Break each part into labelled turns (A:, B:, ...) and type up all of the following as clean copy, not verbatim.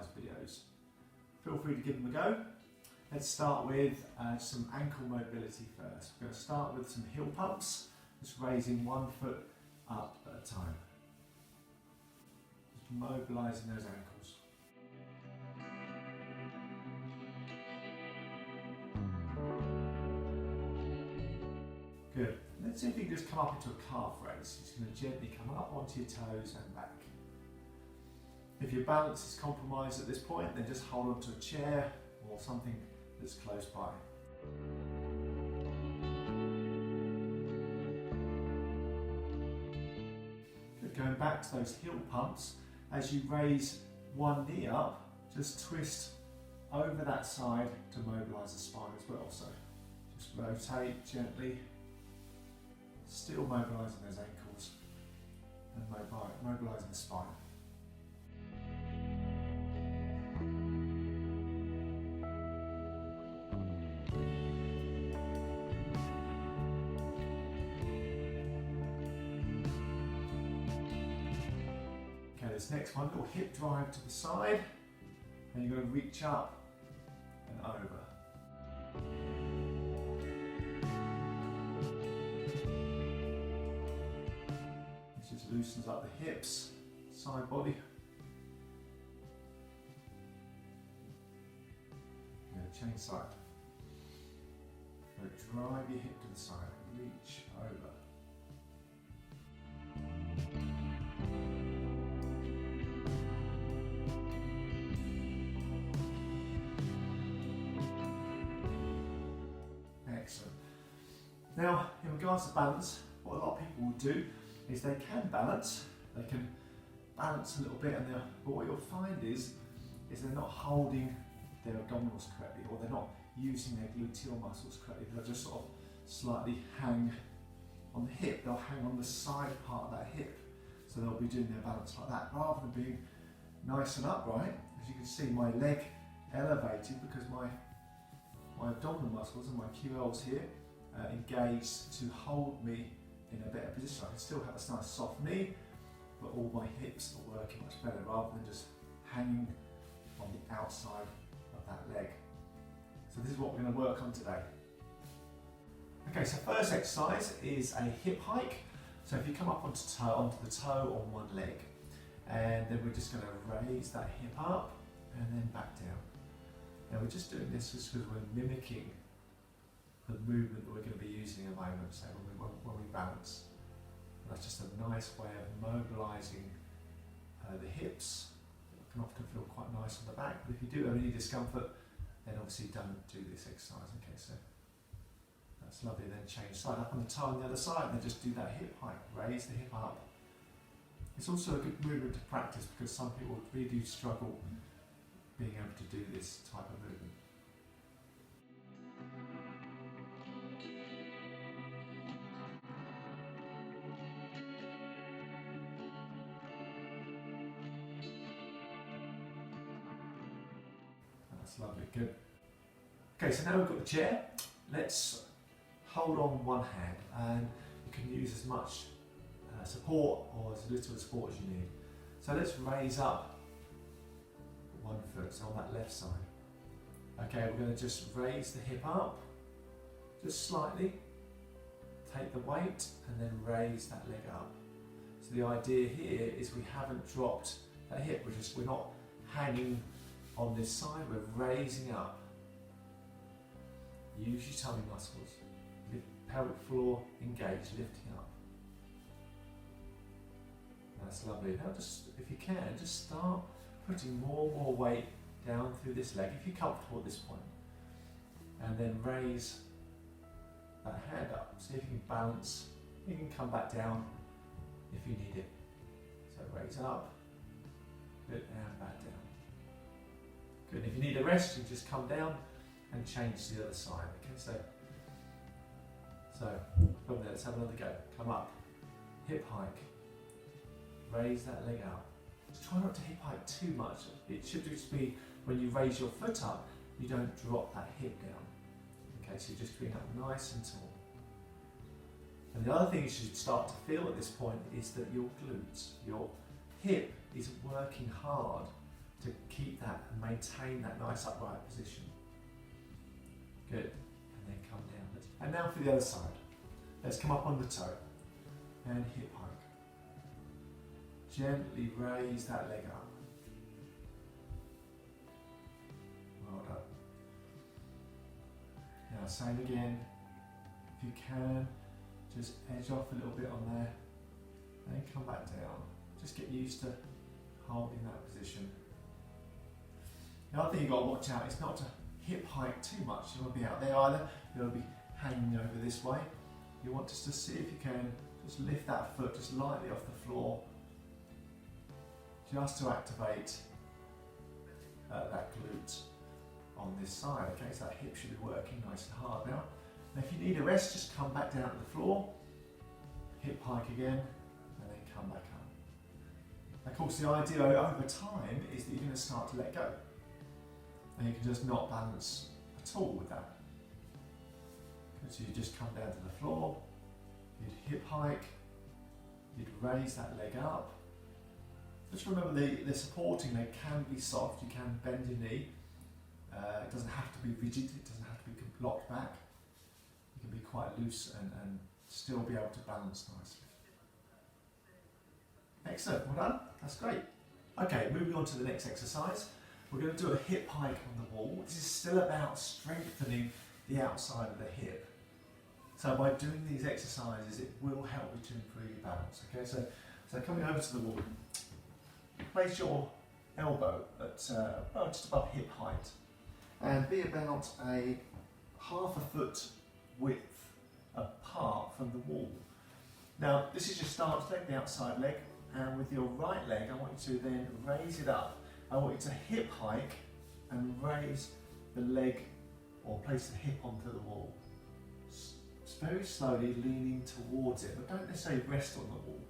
A: exercise videos. Feel free to give them a go. Let's start with some ankle mobility first. We're going to start with some heel pumps, just raising one foot up at a time. Just mobilising those ankles. Good. Let's see if you can just come up into a calf raise. You're just going to gently come up onto your toes and back. If your balance is compromised at this point, then just hold onto a chair or something that's close by. Good. Going back to those heel pumps, as you raise one knee up, just twist over that side to mobilise the spine as well. So just rotate gently, still mobilising those ankles and mobilising the spine. Okay, this next one, little hip drive to the side, and you're going to reach up and over. Just loosens up the hips, side body. Change side. Drive your hip to the side, reach over. Excellent. Now, in regards to balance, what a lot of people will do is they can balance a little bit, but what you'll find is they're not holding their abdominals correctly, or they're not using their gluteal muscles correctly. They'll just sort of slightly hang on the hip, they'll hang on the side part of that hip, so they'll be doing their balance like that, rather than being nice and upright. As you can see, my leg elevated because my abdominal muscles and my QLs here engaged to hold me in a better position. I can still have a nice soft knee, but all my hips are working much better rather than just hanging on the outside of that leg. So this is what we're going to work on today. Okay, so first exercise is a hip hike. So if you come up onto the toe on one leg, and then we're just going to raise that hip up and then back down. Now we're just doing this just because we're mimicking the movement that we're going to be using in a moment, so when we balance. That's just a nice way of mobilising the hips. It can often feel quite nice on the back, but if you do have any discomfort, then obviously don't do this exercise. Okay, so that's lovely. Then change side, up on the toe on the other side, and then just do that hip hike, raise the hip up. It's also a good movement to practice because some people really do struggle being able to do this type of movement. That's lovely, good. Okay, so now we've got the chair. Let's hold on one hand, and you can use as much support or as little support as you need. So let's raise up one foot, so on that left side. Okay, we're going to just raise the hip up, just slightly, take the weight and then raise that leg up. So the idea here is we haven't dropped that hip, we're not hanging on this side, we're raising up. Use your tummy muscles, pelvic floor engaged, lifting up. That's lovely. Now just, if you can, just start putting more and more weight down through this leg, if you're comfortable at this point. And then raise that hand up. See if you can balance. You can come back down if you need it. So raise up, good, and back down. Good, if you need a rest, you just come down and change to the other side. Okay, so from there, let's have another go. Come up, hip hike, raise that leg out. Try not to hip hike too much. It should just be when you raise your foot up, you don't drop that hip down. Okay, so you're just bring up nice and tall. And the other thing you should start to feel at this point is that your glutes, your hip is working hard to keep that and maintain that nice upright position. Good. And then come down. And now for the other side. Let's come up on the toe and hip hike. Gently raise that leg up. Well done. Now same again. If you can, just edge off a little bit on there and come back down. Just get used to holding that position. The other thing you've got to watch out is not to hip hike too much. You don't want to be out there either. You want to be hanging over this way. You want just to see if you can just lift that foot just lightly off the floor, just to activate that glute on this side. Okay, so that hip should be working nice and hard now. And if you need a rest, just come back down to the floor, hip hike again, and then come back up. Of course, the idea over time is that you're going to start to let go. And you can just not balance at all with that. So you just come down to the floor, you'd hip hike, you'd raise that leg up. Just remember the supporting leg can be soft, you can bend your knee. It doesn't have to be rigid, it doesn't have to be locked back. It can be quite loose and still be able to balance nicely. Excellent, well done, that's great. Okay, moving on to the next exercise. We're going to do a hip hike on the wall. This is still about strengthening the outside of the hip. So by doing these exercises, it will help you to improve your balance. Okay, so coming over to the wall, place your elbow at just above hip height and be about a half a foot width apart from the wall. Now this is your stance leg, the outside leg, and with your right leg I want you to then raise it up. I want you to hip hike and raise the leg or place the hip onto the wall. Very slowly leaning towards it, but don't necessarily rest on the wall.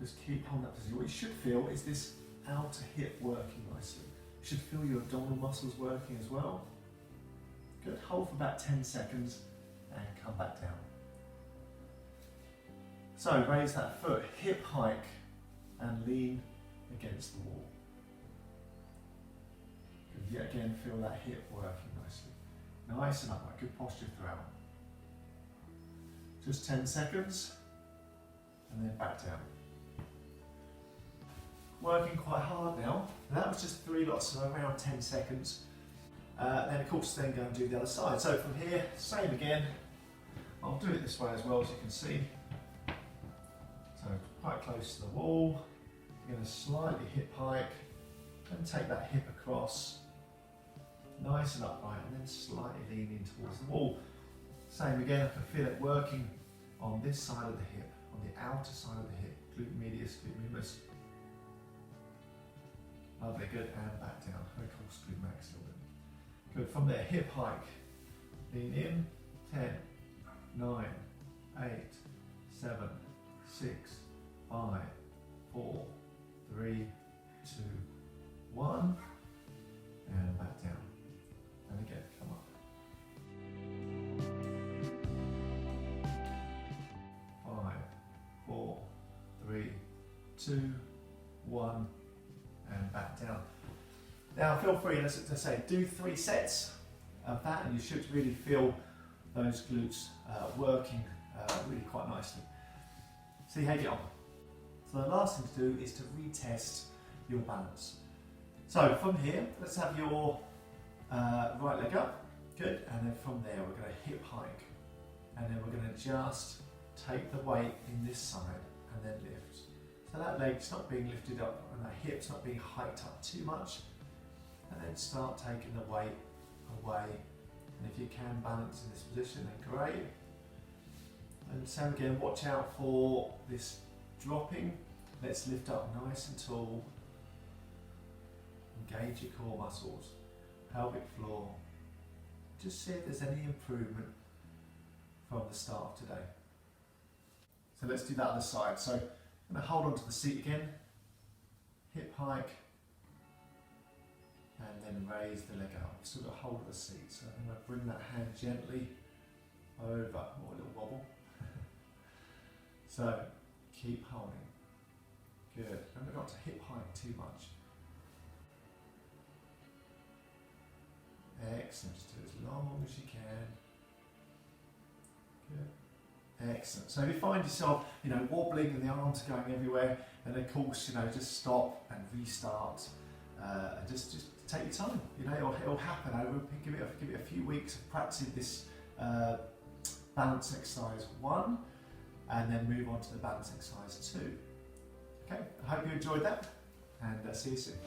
A: Just keep on that position. What you should feel is this outer hip working nicely. You should feel your abdominal muscles working as well. Good, hold for about 10 seconds and come back down. So raise that foot, hip hike and lean against the wall. Good, yet again feel that hip working nicely. Nice and upright, good posture throughout. Just 10 seconds and then back down. Working quite hard now. And that was just 3 lots of around 10 seconds. Then of course then go and do the other side. So from here, same again. I'll do it this way as well, as you can see. So quite close to the wall. You're going to slightly hip hike and take that hip across. Nice and upright, and then slightly lean in towards the wall. Same again, I can feel it working on this side of the hip, on the outer side of the hip, glute medius, glute minimus. Lovely, good, and back down, of course, glute max a little bit. Good, from there, hip hike, lean in, 10, 9, 8, 7, 6, 5, 4, 3, 2, 1, and back down. And again, come up. 5, 4, 3, 2, 1, and back down. Now feel free, let's say, do 3 sets of that and you should really feel those glutes working really quite nicely. See how you get on. So the last thing to do is to retest your balance. So from here, let's have your right leg up, good, and then from there we're going to hip hike, and then we're going to just take the weight in this side and then lift. So that leg's not being lifted up and that hip's not being hiked up too much, and then start taking the weight away, and if you can balance in this position then great. And so again, watch out for this dropping. Let's lift up nice and tall, engage your core muscles, pelvic floor. Just see if there's any improvement from the start of today. So let's do that other side. So I'm going to hold onto the seat again, hip hike, and then raise the leg up. Still got hold of the seat, so I'm going to bring that hand gently over, or a little wobble. So keep holding. Good. Remember not to hip hike too much. Excellent. Just do it as long as you can. Good. Excellent. So if you find yourself, wobbling and the arms are going everywhere, then of course, just stop and restart. And just take your time. It'll happen. Give it a few weeks of practicing this balance exercise 1, and then move on to the balance exercise 2. Okay. I hope you enjoyed that, and see you soon.